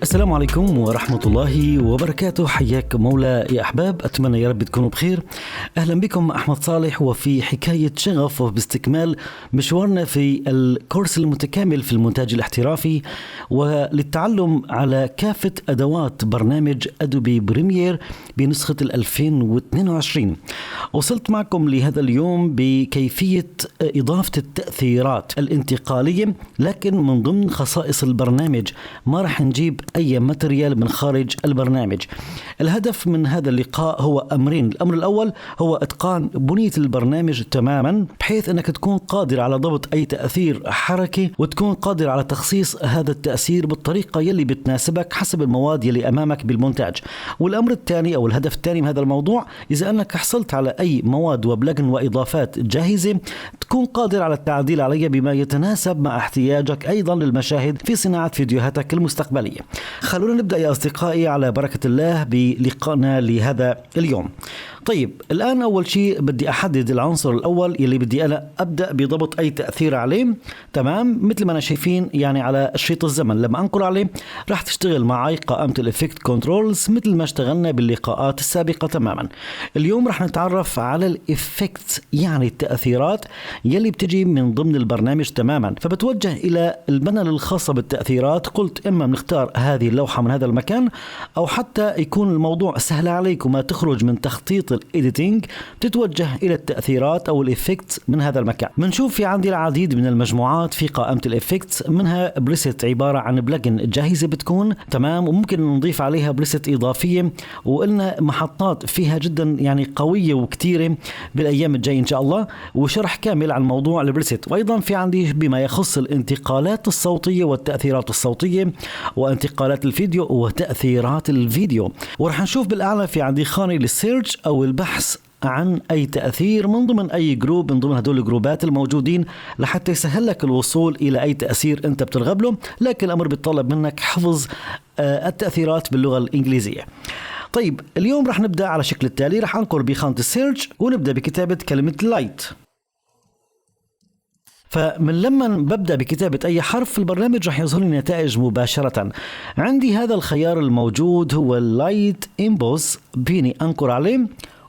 السلام عليكم ورحمة الله وبركاته. حياكم مولا يا أحباب، أتمنى يا رب تكونوا بخير. أهلا بكم أحمد صالح وفي حكاية شغف وباستكمال مشوارنا في الكورس المتكامل في المونتاج الاحترافي وللتعلم على كافة أدوات برنامج أدوبي بريمير بنسخة 2022. وصلت معكم لهذا اليوم بكيفية إضافة التأثيرات الانتقالية، لكن من ضمن خصائص البرنامج ما رح نجيب أي ماتريال من خارج البرنامج. الهدف من هذا اللقاء هو أمرين. الأمر الأول هو إتقان بنية البرنامج تماما، بحيث أنك تكون قادر على ضبط أي تأثير حركي وتكون قادر على تخصيص هذا التأثير بالطريقة يلي بتناسبك حسب المواد يلي أمامك بالمونتاج. والأمر الثاني أو الهدف الثاني من هذا الموضوع، إذا أنك حصلت على أي مواد وبلجن وإضافات جاهزة تكون قادر على التعديل عليها بما يتناسب مع احتياجك أيضا للمشاهد في صناعة فيديوهاتك المستقبلية. خلونا نبدأ يا أصدقائي على بركة الله بلقائنا لهذا اليوم. طيب، الآن أول شيء بدي أحدد العنصر الأول يلي بدي أنا أبدأ بضبط أي تأثير عليه. تمام، مثل ما أنا شايفين يعني على شريط الزمن لما أنقر عليه راح تشتغل معي قائمة الإفكت كنترولز مثل ما اشتغلنا باللقاءات السابقة تماما. اليوم راح نتعرف على الإفكت، يعني التأثيرات يلي بتجي من ضمن البرنامج تماما. فبتوجه إلى البانل الخاصة بالتأثيرات. قلت إما بنختار هذه اللوحة من هذا المكان، أو حتى يكون الموضوع سهل عليك وما تخرج من تخطيط الإيديتينج تتوجه إلى التأثيرات أو الإفكت من هذا المكان. بنشوف في عندي العديد من المجموعات في قائمة الإفكت، منها بريست عبارة عن بلجن جاهزة بتكون تمام، وممكن نضيف عليها بريست إضافية، وقلنا محطات فيها جدا يعني قوية وكتيرة بالأيام الجاية إن شاء الله، وشرح كامل عن موضوع البريست. وأيضا في عندي بما يخص الانتقالات الصوتية والتأثيرات الصوتية وانتقالات الفيديو وتأثيرات الفيديو. ورح نشوف بالأعلى في عندي خانة للسيرش أو البحث عن أي تأثير من ضمن أي جروب من ضمن هدول الجروبات الموجودين، لحتى يسهل لك الوصول إلى أي تأثير أنت بترغب له، لكن الأمر بيتطلب منك حفظ التأثيرات باللغة الإنجليزية. طيب، اليوم رح نبدأ على شكل التالي. رح أنقر بخانة السيرش ونبدأ بكتابة كلمة لايت. فمن لما ببدأ بكتابة أي حرف البرنامج رح يظهر لي نتائج مباشرة. عندي هذا الخيار الموجود هو اللايت إمبوس، بيني أنقر عليه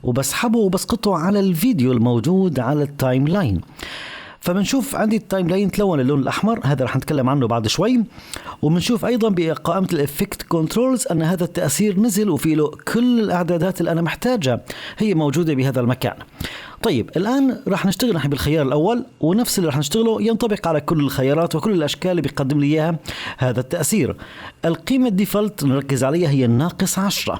وبسحبه وبسقطه على الفيديو الموجود على التايم لاين. فبنشوف عندي التايم لاين تلون اللون الأحمر، هذا رح نتكلم عنه بعد شوي. وبنشوف أيضا بقائمة الإفكت كنترولز أن هذا التأثير نزل وفي له كل الإعدادات اللي أنا محتاجها هي موجودة بهذا المكان. طيب، الآن رح نشتغل نحن بالخيار الأول، ونفس اللي رح نشتغله ينطبق على كل الخيارات وكل الأشكال اللي بيقدم لي إياها هذا التأثير. القيمة الديفولت نركز عليها هي الناقص 10،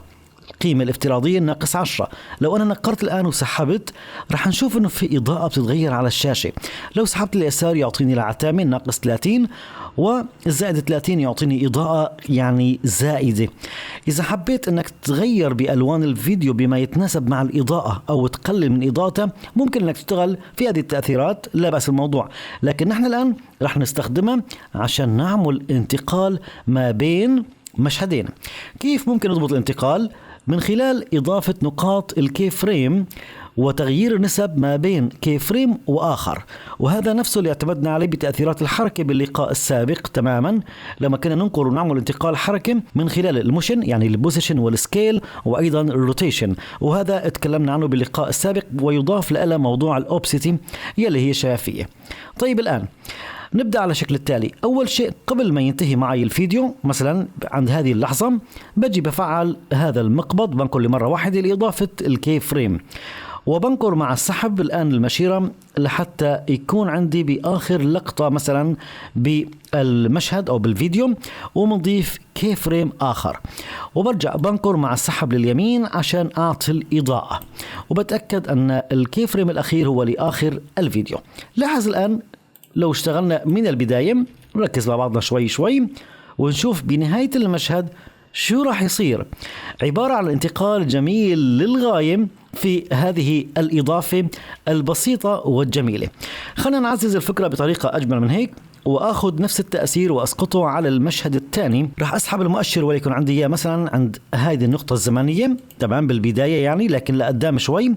القيمة الافتراضية الناقص 10. لو أنا نقرت الآن وسحبت رح نشوف أنه في إضاءة بتتغير على الشاشة. لو سحبت اليسار يعطيني العتامة ناقص 30، والزائد 30 يعطيني إضاءة يعني زائدة. إذا حبيت أنك تغير بألوان الفيديو بما يتناسب مع الإضاءة أو تقلل من إضاءته، ممكن أنك تشتغل في هذه التأثيرات، لا بأس الموضوع. لكن نحن الآن رح نستخدمها عشان نعمل انتقال ما بين مشهدين. كيف ممكن نضبط الانتقال؟ من خلال إضافة نقاط الكي فريم وتغيير نسب ما بين كي فريم وآخر، وهذا نفسه اللي اعتمدنا عليه بتأثيرات الحركة باللقاء السابق تماما، لما كنا ننقر ونعمل انتقال حركة من خلال الموشن يعني البوزيشن والسكيل وأيضا الروتيشن، وهذا اتكلمنا عنه باللقاء السابق. ويضاف له موضوع الأوبسيتي يلي هي شفافية. طيب، الآن نبدأ على شكل التالي. أول شيء قبل ما ينتهي معي الفيديو مثلا عند هذه اللحظة بجي بفعل هذا المقبض، بنقر لمرة واحدة لإضافة الكي فريم، وبنقر مع السحب الآن المشيرة لحتى يكون عندي بآخر لقطة مثلا بالمشهد أو بالفيديو، ومضيف كي فريم آخر، وبرجع بنقر مع السحب لليمين عشان أعطي الإضاءة، وبتأكد أن الكي فريم الأخير هو لآخر الفيديو. لاحظ الآن لو اشتغلنا من البداية، نركز مع بعضنا شوي ونشوف بنهاية المشهد شو راح يصير؟ عبارة عن انتقال جميل للغاية في هذه الإضافة البسيطة والجميلة. خلينا نعزز الفكرة بطريقة أجمل من هيك، وأخذ نفس التأثير وأسقطه على المشهد الثاني. راح أسحب المؤشر وليكن عندي إياه مثلا عند هذه النقطة الزمنية، تمام، بالبداية يعني، لكن لقدام شوي.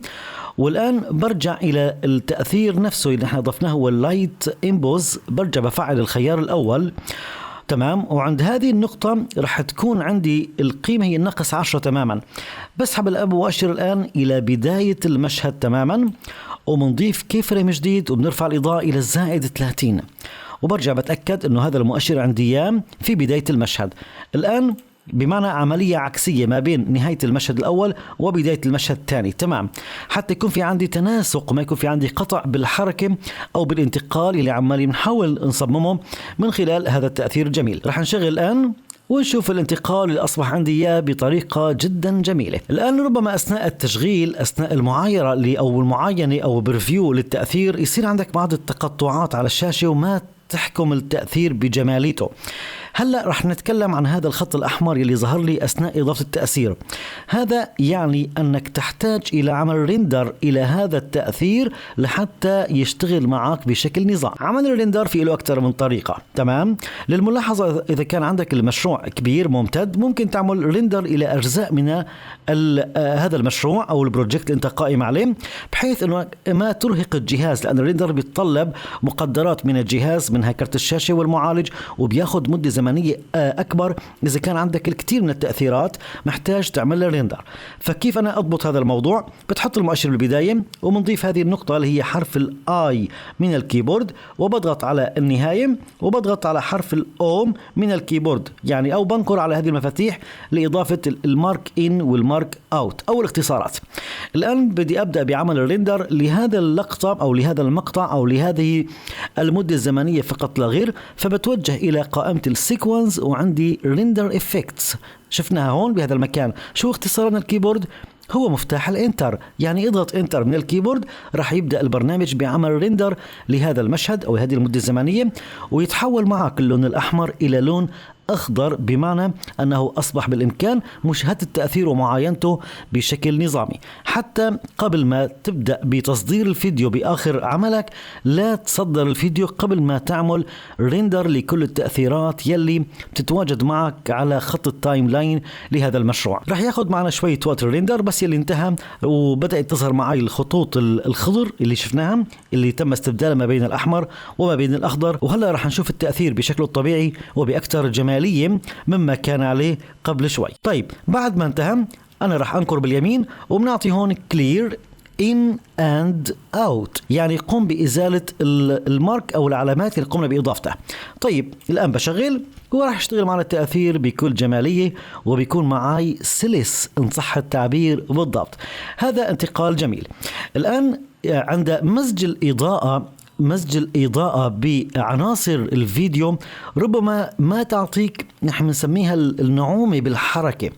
والآن برجع إلى التأثير نفسه اللي احنا ضفناه، هو اللايت إمبوز. برجع بفعل الخيار الأول، تمام، وعند هذه النقطة راح تكون عندي القيمة هي الناقص 10 تماما. بسحب المؤشر الآن إلى بداية المشهد تماما، وبنضيف كي فريم جديد، وبنرفع الإضاءة إلى الزائد 30، وبرجع بتأكد إنه هذا المؤشر عندي في بداية المشهد. الآن بمعنى عملية عكسية ما بين نهاية المشهد الأول وبداية المشهد الثاني، تمام، حتى يكون في عندي تناسق وما يكون في عندي قطع بالحركة أو بالانتقال اللي عمالي بنحاول نصممه من خلال هذا التأثير الجميل. رح نشغل الآن ونشوف الانتقال اللي أصبح عندي إياه بطريقة جدا جميلة. الآن ربما أثناء التشغيل، أثناء المعايرة أو المعاينة أو بريفيو للتأثير، يصير عندك بعض التقطعات على الشاشة وما تحكم التأثير بجماليته. هلأ رح نتكلم عن هذا الخط الأحمر اللي ظهر لي أثناء إضافة التأثير. هذا يعني أنك تحتاج إلى عمل ريندر إلى هذا التأثير لحتى يشتغل معك بشكل نظام. عمل الريندر فيه له أكثر من طريقة، تمام. للملاحظة إذا كان عندك المشروع كبير ممتد، ممكن تعمل ريندر إلى أجزاء من هذا المشروع أو البروجكت اللي أنت قائم عليه، بحيث أنه ما ترهق الجهاز، لأن الريندر بيتطلب مقدرات من الجهاز، منها كرت الشاشة والمعالج، وبياخد مدة زمنية أكبر. إذا كان عندك الكثير من التأثيرات محتاج تعمل له ريندر. فكيف أنا أضبط هذا الموضوع؟ بتحط المؤشر بالبداية، وبنضيف هذه النقطة اللي هي حرف الآي من الكيبورد، وبضغط على النهاية، وبضغط على حرف الأوم من الكيبورد يعني، أو بنقر على هذه المفاتيح لإضافة المارك إن والمارك أوت أو الاختصارات. الآن بدي أبدأ بعمل الريندر لهذا اللقطة أو لهذا المقطع أو لهذه المدة الزمنية فقط لا غير. فبتوجه إلى قائمة السيكونس، وعندي ريندر إفكتس، شفناها هون بهذا المكان. شو اختصار من الكيبورد؟ هو مفتاح الانتر، يعني اضغط انتر من الكيبورد راح يبدأ البرنامج بعمل ريندر لهذا المشهد أو هذه المدة الزمنية، ويتحول معك اللون الأحمر إلى لون أخضر، بمعنى أنه أصبح بالإمكان مشاهدة التأثير ومعاينته بشكل نظامي. حتى قبل ما تبدأ بتصدير الفيديو بآخر عملك، لا تصدر الفيديو قبل ما تعمل ريندر لكل التأثيرات يلي بتتواجد معك على خط التايم لاين لهذا المشروع. رح ياخد معنا شوية وقت الريندر، بس يلي انتهى وبدأت تظهر معي الخطوط الخضر اللي شفناها، اللي تم استبدالها ما بين الأحمر وما بين الأخضر. وهلأ رح نشوف التأثير بشكله الطبيعي وبأكثر جمالية مما كان عليه قبل شوي. طيب بعد ما انتهى أنا رح أنكر باليمين، وبنعطي هون clear in and out، يعني قم بإزالة المارك أو العلامات اللي قمنا بإضافتها. طيب الآن بشغل وراح يشتغل معنا التأثير بكل جمالية، وبيكون معاي سلس إن صح التعبير بالضبط. هذا انتقال جميل. الآن عند مزج الإضاءة بعناصر الفيديو ربما ما تعطيك، نحن نسميها النعومة بالحركة،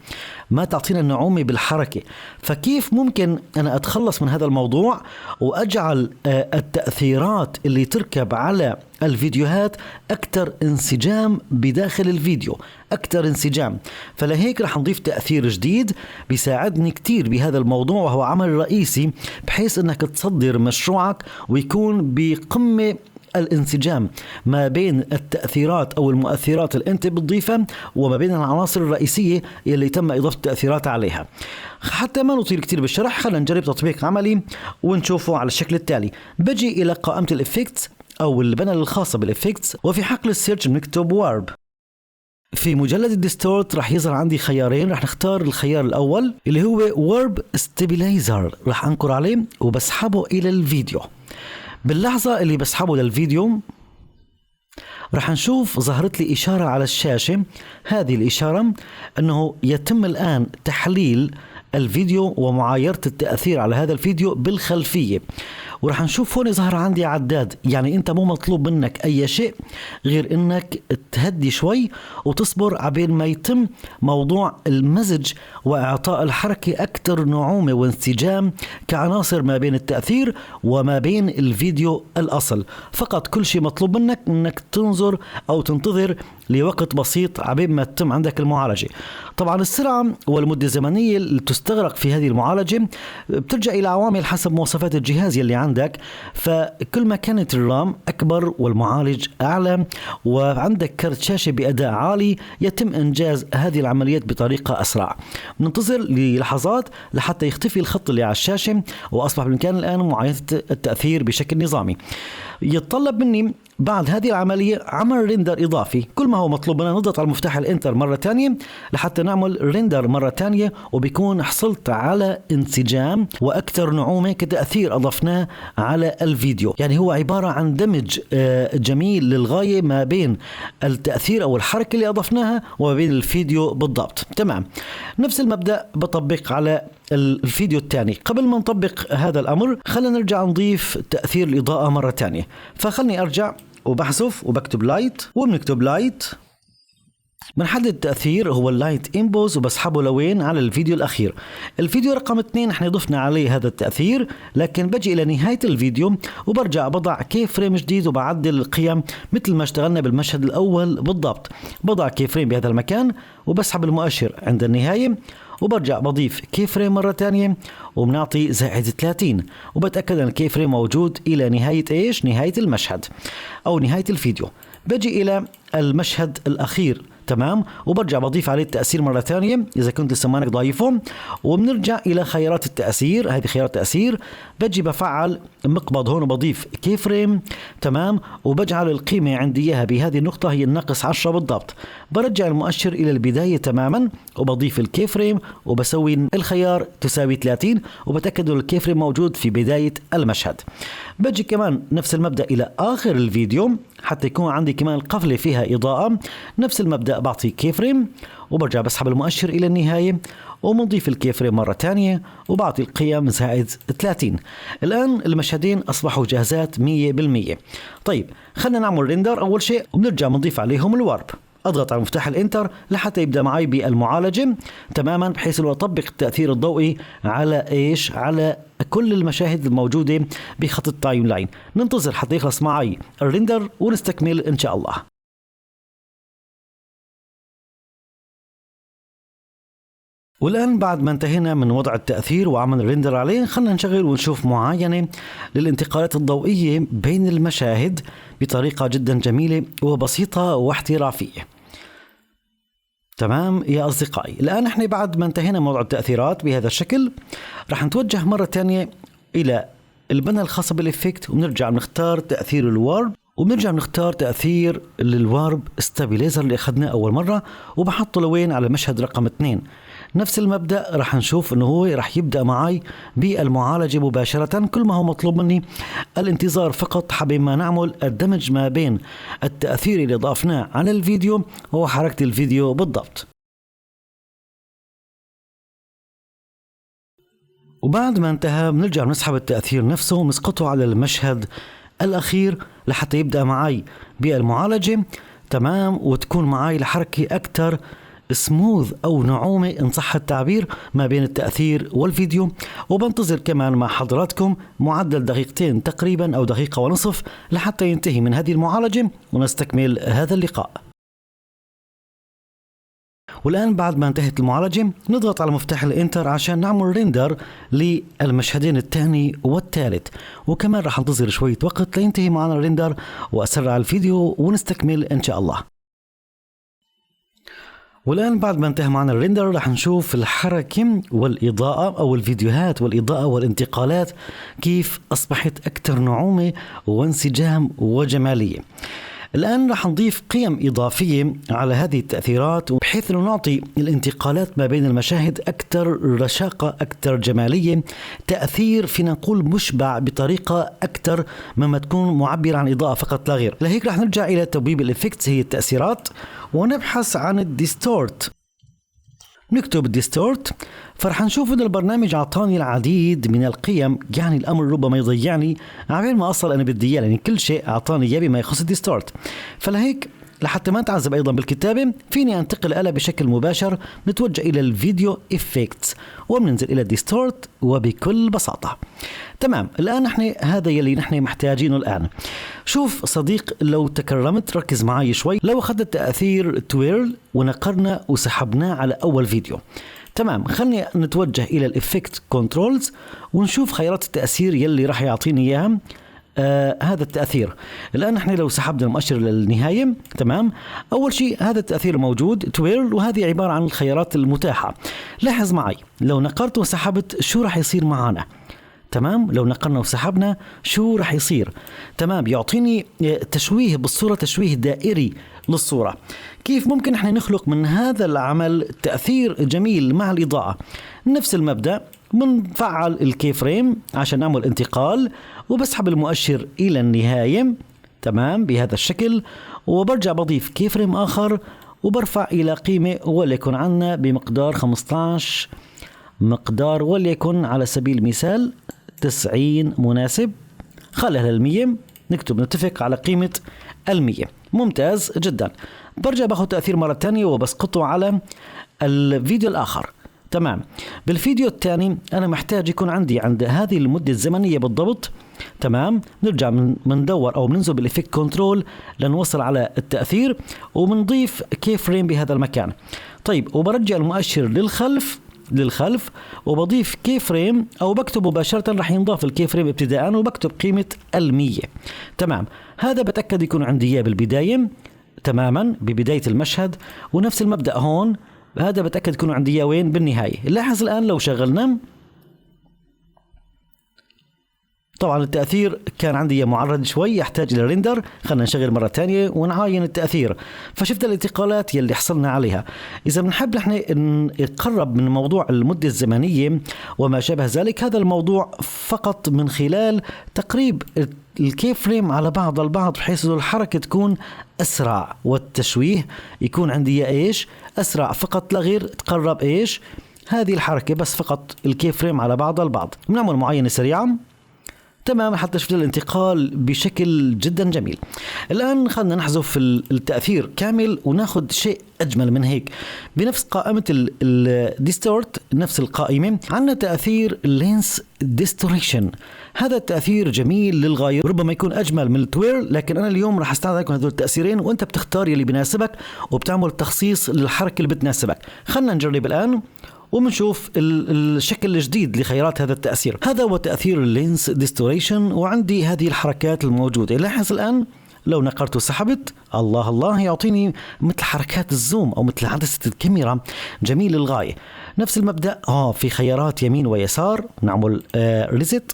ما تعطينا النعومة بالحركة. فكيف ممكن أنا أتخلص من هذا الموضوع وأجعل التأثيرات اللي تركب على الفيديوهات أكثر انسجام بداخل الفيديو، أكثر انسجام؟ فلهيك رح نضيف تأثير جديد بيساعدني كتير بهذا الموضوع، وهو عمل رئيسي، بحيث أنك تصدر مشروعك ويكون بقمة الانسجام ما بين التأثيرات أو المؤثرات اللي أنت بتضيفها وما بين العناصر الرئيسية اللي تم إضافة التأثيرات عليها. حتى ما نطيل كتير بالشرح، خلينا نجرب تطبيق عملي ونشوفه على الشكل التالي. بجي إلى قائمة الإفكتس أو البانل الخاصة بالإفكتس، وفي حقل السيرش بنكتب وارب. في مجلد الديستورت رح يظهر عندي خيارين، رح نختار الخيار الأول اللي هو وارب ستابيلايزر، رح أنكر عليه وبسحبه إلى الفيديو. باللحظة اللي بسحبه للفيديو رح نشوف ظهرت لي إشارة على الشاشة. هذه الإشارة أنه يتم الآن تحليل الفيديو ومعايرة التأثير على هذا الفيديو بالخلفية. ورح نشوف هون ظهر عندي عداد، يعني انت مو مطلوب منك اي شيء غير انك تهدي شوي وتصبر عبين ما يتم موضوع المزج واعطاء الحركة اكثر نعومة وانسجام كعناصر ما بين التأثير وما بين الفيديو الاصل. فقط كل شيء مطلوب منك انك تنظر او تنتظر لوقت بسيط عبين ما تتم عندك المعالجة. طبعا السرعة والمدة الزمنية اللي تستغرق في هذه المعالجة بترجع إلى عوامل حسب مواصفات الجهاز يلي عندك، فكل ما كانت الرام أكبر والمعالج أعلى وعندك كرت شاشة بأداء عالي يتم إنجاز هذه العمليات بطريقة أسرع. ننتظر للحظات لحتى يختفي الخط اللي على الشاشة، وأصبح بالإمكان الآن معاينة التأثير بشكل نظامي. يتطلب مني بعد هذه العملية عمل ريندر إضافي. كل ما هو مطلوب منا نضغط على مفتاح الانتر مرة تانية لحتى نعمل ريندر مرة تانية، وبيكون حصلت على انسجام وأكثر نعومة كتأثير أضفناه على الفيديو. يعني هو عبارة عن دمج جميل للغاية ما بين التأثير أو الحركة اللي أضفناها وما بين الفيديو بالضبط. تمام، نفس المبدأ بطبق على الفيديو الثاني. قبل ما نطبق هذا الأمر خلينا نرجع نضيف تأثير الإضاءة مرة تانية. فخلني أرجع وبحذف وبكتب لايت، وبنكتب لايت، بنحدد التأثير هو اللايت امبوز وبسحبه لوين على الفيديو الأخير. الفيديو رقم 2 احنا ضفنا عليه هذا التأثير، لكن بجي إلى نهاية الفيديو وبرجع بضع كي فريم جديد وبعدل القيم مثل ما اشتغلنا بالمشهد الأول بالضبط. بضع كي فريم بهذا المكان وبسحب المؤشر عند النهاية وبرجع بضيف كي فريم مرة تانية وبنعطي زائد 30 وبتأكد أن الكي فريم موجود إلى نهاية إيش؟ نهاية المشهد أو نهاية الفيديو. بجي إلى المشهد الأخير، تمام، وبرجع بضيف عليه التأثير مرة ثانية إذا كنت لسه مانك ضايفه، وبنرجع إلى خيارات التأثير. هذه خيارات التأثير بجي بفعل مقبض هون وبضيف كي فريم، تمام، وبجعل القيمة عندي إياها بهذه النقطة هي الناقص 10 بالضبط. برجع المؤشر إلى البداية تماما وبضيف الكي فريم وبسوي الخيار تساوي 30 وبتأكد أن الكي فريم موجود في بداية المشهد. بجي كمان نفس المبدأ إلى آخر الفيديو حتى يكون عندي كمان القفلة فيها إضاءة. نفس المبدأ بعطي كي فريم وبرجع بسحب المؤشر إلى النهاية وبنضيف الكي فريم مرة تانية وبعطي القيم زائد 30. الآن المشهدين أصبحوا جاهزات 100%. طيب خلينا نعمل ريندر أول شيء وبنرجع بنضيف عليهم الوارب. أضغط على مفتاح الانتر لحتى يبدأ معي بالمعالجة تماما، بحيث انه اطبق التأثير الضوئي على ايش؟ على كل المشاهد الموجودة بخط التايم لاين. ننتظر حتى يخلص معي الريندر ونستكمل ان شاء الله. والآن بعد ما انتهينا من وضع التأثير وعمل الريندر عليه، خلنا نشغل ونشوف معاينة للانتقالات الضوئية بين المشاهد بطريقة جدا جميلة وبسيطة واحترافية. تمام يا أصدقائي، الآن احنا بعد ما انتهينا من وضع التأثيرات بهذا الشكل رح نتوجه مرة تانية إلى البنى الخاصة بالإفكت ونرجع نختار تأثير الوارب، وبنرجع نختار تأثير الوارب ستابيليزر اللي أخذناه أول مرة وبحطه لوين؟ على مشهد رقم 2. نفس المبدأ رح نشوف انه هو رح يبدأ معي بالمعالجة مباشرة. كل ما هو مطلوب مني الانتظار فقط حبي ما نعمل الدمج ما بين التأثير اللي ضافناه على الفيديو وحركة الفيديو بالضبط. وبعد ما انتهى بنرجع نسحب التأثير نفسه ونسقطه على المشهد الأخير لحتى يبدأ معي بالمعالجة، تمام، وتكون معي الحركة أكثر سموث أو نعومة إن صح التعبير ما بين التأثير والفيديو. وبنتظر كمان مع حضراتكم معدل دقيقتين تقريبا أو دقيقة ونصف لحتى ينتهي من هذه المعالجة ونستكمل هذا اللقاء. والآن بعد ما انتهت المعالجة نضغط على مفتاح الانتر عشان نعمل ريندر للمشهدين الثاني والثالث، وكمان رح ننتظر شوية وقت لينتهي معنا الريندر وأسرع الفيديو ونستكمل إن شاء الله. والآن بعد ما انتهى معنا الريندر رح نشوف الحركة والإضاءة أو الفيديوهات والإضاءة والانتقالات كيف أصبحت أكثر نعومة وانسجام وجمالية. الآن رح نضيف قيم إضافية على هذه التأثيرات بحيث أنه نعطي الانتقالات ما بين المشاهد أكثر رشاقة، أكثر جمالية، تأثير فينا نقول مشبع بطريقة أكثر مما تكون معبرة عن إضاءة فقط لا غير. لهيك رح نرجع إلى تبويب الإفكتس هي التأثيرات ونبحث عن الديستورت. نكتب ديستورت فرح نشوف ان البرنامج اعطاني العديد من القيم، يعني الامر ربما يضيعني عبين ما اصل انا بدي اياه، يعني كل شيء اعطاني اياه بما يخص الديستورت. فلهيك لحتى ما نتعذب أيضا بالكتابة فيني أنتقل الآلة بشكل مباشر، نتوجه إلى الفيديو إفكتس وبننزل إلى ديستورت وبكل بساطة. تمام، الآن نحن هذا يلي نحن محتاجينه الآن. شوف صديق، لو تكرمت ركز معي شوي، لو أخذت التأثير تويرل ونقرنا وسحبناه على أول فيديو. تمام، خلني نتوجه إلى الإفكت كنترولز ونشوف خيارات التأثير يلي راح يعطيني إياها. هذا التأثير الآن نحن لو سحبنا المؤشر للنهاية، تمام، أول شيء هذا التأثير موجود تويرل، وهذه عبارة عن الخيارات المتاحة. لاحظ معي لو نقرت وسحبت شو راح يصير معنا. تمام، لو نقلنا وسحبنا شو راح يصير. تمام، يعطيني تشويه بالصورة، تشويه دائري للصورة. كيف ممكن احنا نخلق من هذا العمل تأثير جميل مع الإضاءة؟ نفس المبدأ، بنفعل الكي فريم عشان نعمل انتقال وبسحب المؤشر إلى النهاية. تمام، بهذا الشكل، وبرجع بضيف كي فريم آخر وبرفع إلى قيمة وليكن عنا بمقدار 15، مقدار وليكن على سبيل المثال 90 مناسب. خليها لل100، نكتب نتفق على قيمة 100. ممتاز جدا. برجع باخذ تأثير مرة تانية وبسقطه على الفيديو الآخر. تمام، بالفيديو الثاني أنا محتاج يكون عندي عند هذه المدة الزمنية بالضبط. تمام، نرجع مندور أو بننزل بالإفكت كنترول لنوصل على التأثير وبنضيف كي فريم بهذا المكان. طيب، وبرجع المؤشر للخلف وبضيف كي فريم أو بكتب مباشرة، رح ينضاف الكي فريم ابتداء وبكتب قيمة 100. تمام، هذا بتأكد يكون عندي إياه بالبداية تماما ببداية المشهد، ونفس المبدأ هون، هذا بتأكد يكون عندي إياه وين؟ بالنهاية. لاحظ الآن لو شغلنا، طبعا التأثير كان عندي معرض شوي يحتاج إلى ريندر. خلنا نشغل مرة تانية ونعاين التأثير، فشفت الانتقالات يلي حصلنا عليها. إذا بنحب نحن نقرب من موضوع المدة الزمنية وما شابه ذلك، هذا الموضوع فقط من خلال تقريب الكي فريم على بعض البعض، بحيث انه الحركة تكون أسرع والتشويه يكون عندي إيش؟ أسرع فقط لا غير. تقرب إيش؟ هذه الحركة بس فقط الكي فريم على بعض البعض. بنعمل معاينة سريعة. تمام، حتى شفت الانتقال بشكل جدا جميل. الآن خلنا نحذف التأثير كامل وناخد شيء أجمل من هيك. بنفس قائمة الديستورت، نفس القائمة، عندنا تأثير لينس ديستوريشن. هذا التأثير جميل للغاية، ربما يكون أجمل من التويرل، لكن أنا اليوم راح استعرض لكم هذول التأثيرين وأنت بتختار يلي بيناسبك وبتعمل تخصيص للحركة اللي بتناسبك. خلنا نجرب الآن وبنشوف الشكل الجديد لخيارات هذا التأثير. هذا هو تأثير اللينس ديستوريشن، وعندي هذه الحركات الموجودة. لاحظ الآن لو نقرت وسحبت، الله الله، يعطيني مثل حركات الزوم أو مثل عدسة الكاميرا، جميل للغاية. نفس المبدأ في خيارات يمين ويسار بنعمل ريزت،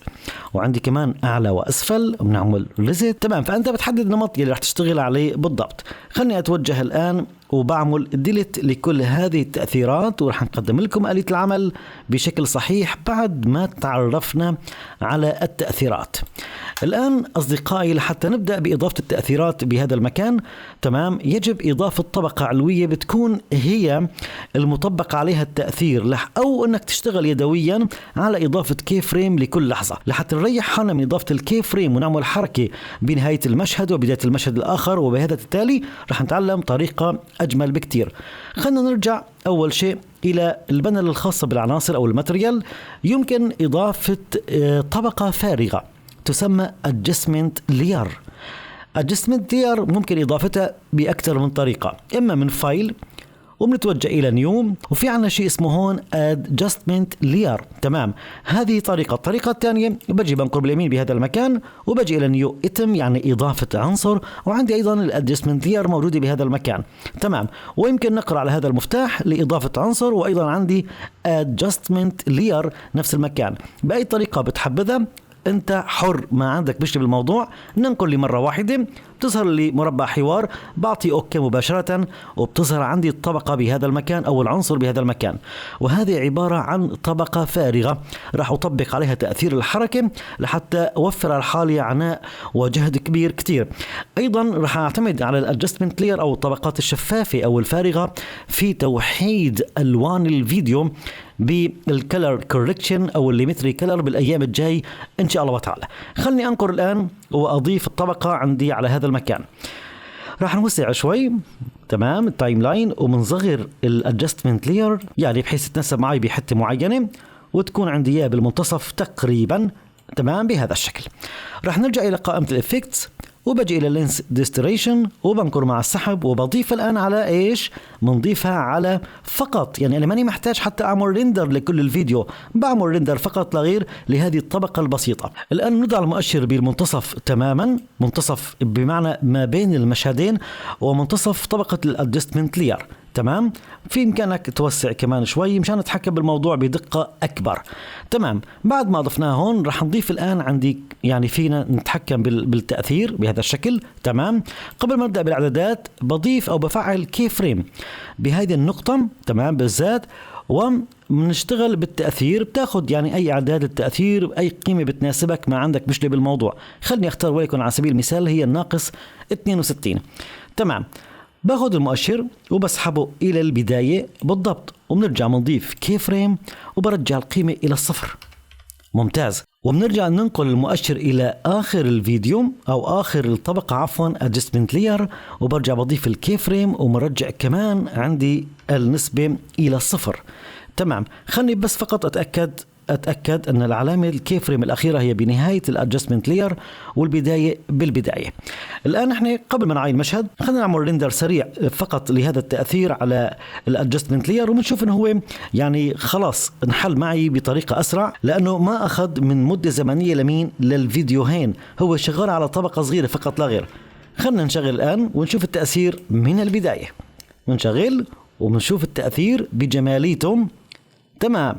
وعندي كمان أعلى وأسفل بنعمل ريزت. تمام، فأنت بتحدد النمط اللي رح تشتغل عليه بالضبط. خلني أتوجه الآن وبعمل ديليت لكل هذه التأثيرات، ورح نقدم لكم آلية العمل بشكل صحيح بعد ما تعرفنا على التأثيرات. الآن أصدقائي، لحتى نبدأ بإضافة التأثيرات بهذا المكان، تمام، يجب إضافة طبقة علوية بتكون هي المطبق عليها التأثير، أو أنك تشتغل يدويا على إضافة كي فريم لكل لحظة، لحتى نريح حالنا من إضافة الكي فريم ونعمل حركة بنهاية المشهد وبداية المشهد الآخر. وبهذا التالي رح نتعلم طريقة أجمل بكتير. خلنا نرجع أول شيء إلى البانل الخاصة بالعناصر أو الماتريال. يمكن إضافة طبقة فارغة تسمى adjustment layer. adjustment layer ممكن إضافتها بأكثر من طريقة، إما من فايل وبنتوجه إلى نيو، وفي عنا شيء اسمه هون adjustment layer. تمام، هذه طريقة. الطريقة الثانية بجي بنقر باليمين بهذا المكان وبجي إلى نيو item، يعني إضافة عنصر، وعندي أيضا الادجستمنت layer موجودة بهذا المكان. تمام، ويمكن نقرأ على هذا المفتاح لإضافة عنصر، وأيضا عندي adjustment layer نفس المكان. بأي طريقة بتحبذها انت حر، ما عندك مشكله بالموضوع. ننقل لي مره واحده بتظهر لي مربع حوار، بعطي اوكي مباشره وبتظهر عندي الطبقه بهذا المكان او العنصر بهذا المكان. وهذه عباره عن طبقه فارغه راح اطبق عليها تاثير الحركه لحتى اوفر على حالي عناء وجهد كبير كتير. ايضا راح اعتمد على الادجستمنت لير او الطبقات الشفافه او الفارغه في توحيد الوان الفيديو بالكلر كوركشن او الليمتري كلر بالايام الجاي ان شاء الله تعالى. خلني انقر الان واضيف الطبقه عندي على هذا المكان. راح نوسع شوي تمام التايم لاين ومنصغر الادجستمنت لير يعني بحيث تتناسب معي بحته معينه وتكون عندي اياه بالمنتصف تقريبا تمام بهذا الشكل. راح نرجع الى قائمه الافكتس وبجي الى لينس ديستريشن وبنكر مع السحب وبضيف الان على ايش؟ بنضيفها على فقط يعني انا ماني محتاج حتى اعمل ريندر لكل الفيديو، بعمل ريندر فقط لغير لهذه الطبقه البسيطه. الان نضع المؤشر بالمنتصف تماما، منتصف بمعنى ما بين المشهدين ومنتصف طبقه الادجستمنت لير تمام. في امكانك توسع كمان شوي مشان نتحكم بالموضوع بدقه اكبر تمام. بعد ما ضفناه هون راح نضيف الان عندي يعني فينا نتحكم بالتاثير بهذا الشكل تمام. قبل ما نبدا بالاعدادات بضيف او بفعل كي فريم بهذه النقطه تمام بالذات، وبنشتغل بالتاثير. بتاخذ يعني اي اعداد التاثير باي قيمه بتناسبك ما عندك مشكله بالموضوع. خلني اختار وليكن على سبيل المثال هي الناقص 62 تمام. باخذ المؤشر وبسحبه الى البدايه بالضبط وبنرجع بنضيف كي فريم وبرجع القيمه الى الصفر. ممتاز. وبنرجع ننقل المؤشر الى اخر الفيديو او اخر الطبقه عفوا ادجستمنت لير وبرجع بضيف الكي فريم ومرجع كمان عندي النسبه الى الصفر تمام. خلني بس فقط اتاكد ان العلامه الكي فريم الاخيره هي بنهايه الادجستمنت لير والبدايه بالبدايه. الان احنا قبل ما نعاين المشهد خلينا نعمل ريندر سريع فقط لهذا التاثير على الادجستمنت لير وبنشوف انه هو يعني خلاص انحل معي بطريقه اسرع لانه ما اخذ من مده زمنيه لمين للفيديوهين، هو شغال على طبقه صغيره فقط لا غير. خلينا نشغل الان ونشوف التاثير من البدايه. نشغل وبنشوف التاثير بجماليته تمام.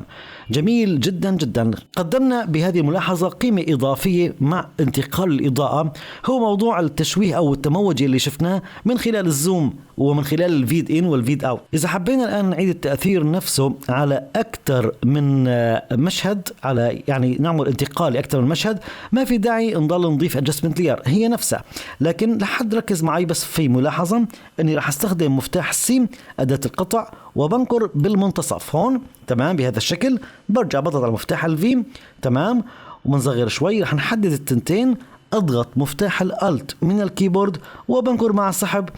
جميل جدا جدا. قدمنا بهذه الملاحظة قيمة إضافية مع انتقال الإضاءة، هو موضوع التشويه أو التموج اللي شفناه من خلال الزوم ومن خلال الفيد إن والفيد أوت. إذا حبينا الآن نعيد التأثير نفسه على أكثر من مشهد، على يعني نعمل انتقال لأكثر من مشهد، ما في داعي نضل نضيف adjustment layer هي نفسها. لكن لحد ركز معي بس في ملاحظة أني راح استخدم مفتاح السين أداة القطع وبنكر بالمنتصف هون تمام بهذا الشكل. برجع بضغط على مفتاح الفي تمام ومنصغر شوي. رح نحدد التنتين، اضغط مفتاح الالت من الكيبورد وبنكر مع السحب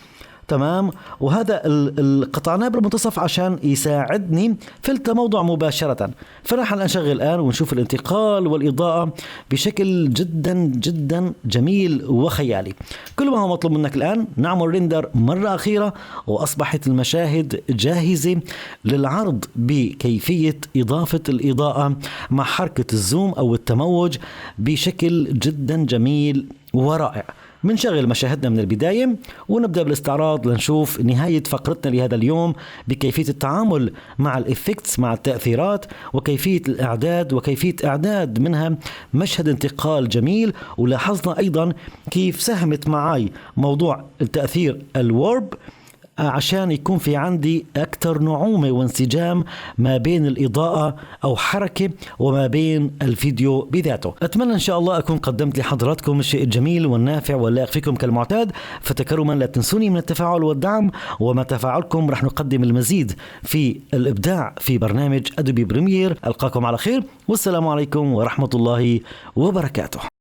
تمام. وهذا القطعناه بالمنتصف عشان يساعدني في التموضع مباشرة. فراح نشغل الآن ونشوف الانتقال والإضاءة بشكل جدا جدا جميل وخيالي. كل ما هو مطلوب منك الآن نعمل ريندر مرة أخيرة وأصبحت المشاهد جاهزة للعرض بكيفية إضافة الإضاءة مع حركة الزوم أو التموج بشكل جدا جميل ورائع. منشغل مشاهدنا من البداية ونبدأ بالاستعراض لنشوف نهاية فقرتنا لهذا اليوم بكيفية التعامل مع الإفكتس مع التأثيرات وكيفية الإعداد وكيفية إعداد منها مشهد انتقال جميل. ولاحظنا أيضا كيف ساهمت معي موضوع التأثير الورب عشان يكون في عندي أكثر نعومة وانسجام ما بين الإضاءة أو حركة وما بين الفيديو بذاته. أتمنى إن شاء الله أكون قدمت لحضراتكم الشيء الجميل والنافع واللائق فيكم كالمعتاد. فتكرما لا تنسوني من التفاعل والدعم، وما تفاعلكم رح نقدم المزيد في الإبداع في برنامج أدوبي بريمير. ألقاكم على خير والسلام عليكم ورحمة الله وبركاته.